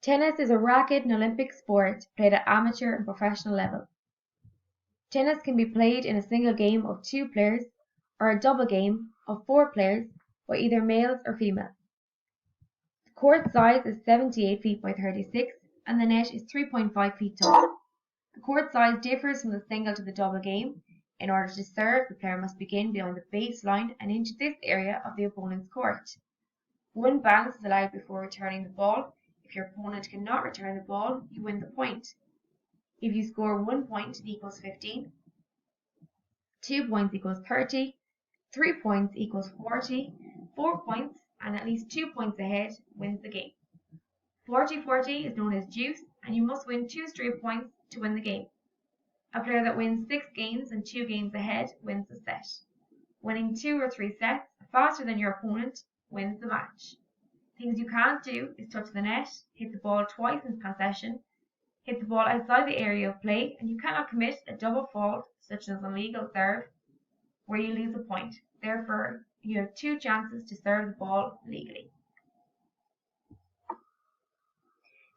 Tennis is a racket and Olympic sport played at amateur and professional level. Tennis can be played in a single game of 2 players or a double game of 4 players by either males or females. The court size is 78 feet by 36 and the net is 3.5 feet tall. The court size differs from the single to the double game. In order to serve, the player must begin beyond the baseline and into this area of the opponent's court. 1 bounce is allowed before returning the ball. If your opponent cannot return the ball, you win the point. If you score 1 point, it equals 15, 2 points equals 30, 3 points equals 40, 4 points and at least 2 points ahead wins the game. 40-40 is known as deuce, and you must win 2 straight points to win the game. A player that wins 6 games and 2 games ahead wins the set. Winning 2 or 3 sets faster than your opponent wins the match. Things you can't do is touch the net, hit the ball twice in possession, hit the ball outside the area of play, and you cannot commit a double fault such as an illegal serve where you lose a point. Therefore, you have 2 chances to serve the ball legally.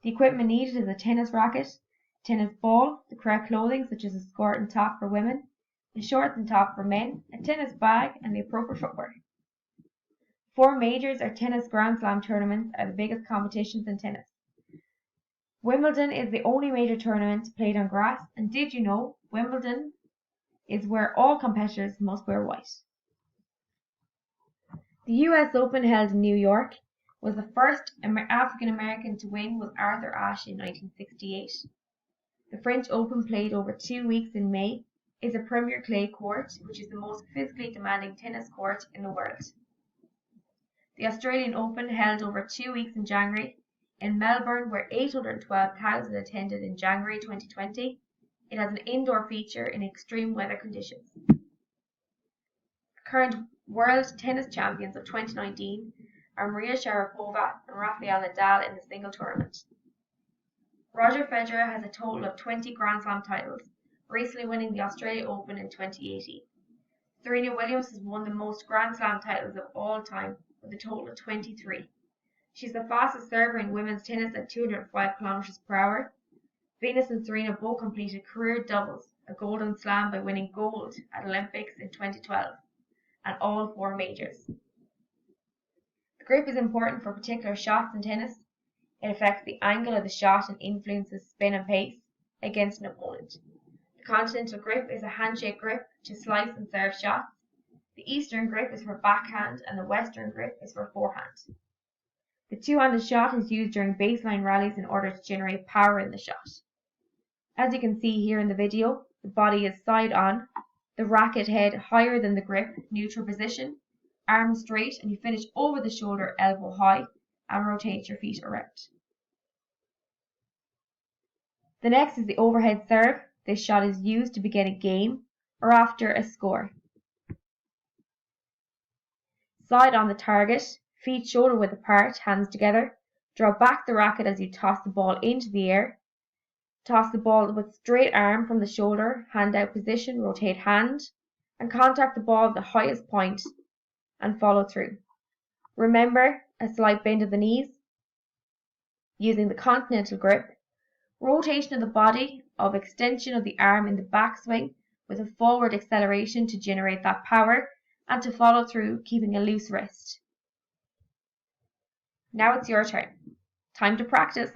The equipment needed is a tennis racket, tennis ball, the correct clothing such as a skirt and top for women, a shorts and top for men, a tennis bag, and the appropriate footwear. 4 majors or tennis Grand Slam tournaments are the biggest competitions in tennis. Wimbledon is the only major tournament played on grass, and did you know Wimbledon is where all competitors must wear white. The US Open held in New York was the first African American to win was Arthur Ashe in 1968. The French Open, played over 2 weeks in May, is a premier clay court, which is the most physically demanding tennis court in the world. The Australian Open, held over 2 weeks in January in Melbourne, where 812,000 attended in January 2020. It has an indoor feature in extreme weather conditions. The current world tennis champions of 2019 are Maria Sharapova and Rafael Nadal in the single tournament. Roger Federer has a total of 20 Grand Slam titles, recently winning the Australian Open in 2018. Serena Williams has won the most Grand Slam titles of all time with a total of 23. She's the fastest server in women's tennis at 205 km per hour. Venus and Serena both completed career doubles, a Golden Slam by winning gold at Olympics in 2012, and all 4 majors. The grip is important for particular shots in tennis. It affects the angle of the shot and influences spin and pace against an opponent. The continental grip is a handshake grip to slice and serve shots. The eastern grip is for backhand and the western grip is for forehand. The two-handed shot is used during baseline rallies in order to generate power in the shot. As you can see here in the video, the body is side on, the racket head higher than the grip, neutral position, arms straight, and you finish over the shoulder, elbow high, and rotate your feet around. The next is the overhead serve. This shot is used to begin a game or after a score. Side on the target, feet shoulder width apart, hands together. Draw back the racket as you toss the ball into the air. Toss the ball with straight arm from the shoulder, hand out position, rotate hand, and contact the ball at the highest point and follow through. Remember, a slight bend of the knees, using the continental grip, rotation of the body, of extension of the arm in the backswing with a forward acceleration to generate that power, and to follow through keeping a loose wrist. Now it's your turn. Time to practice.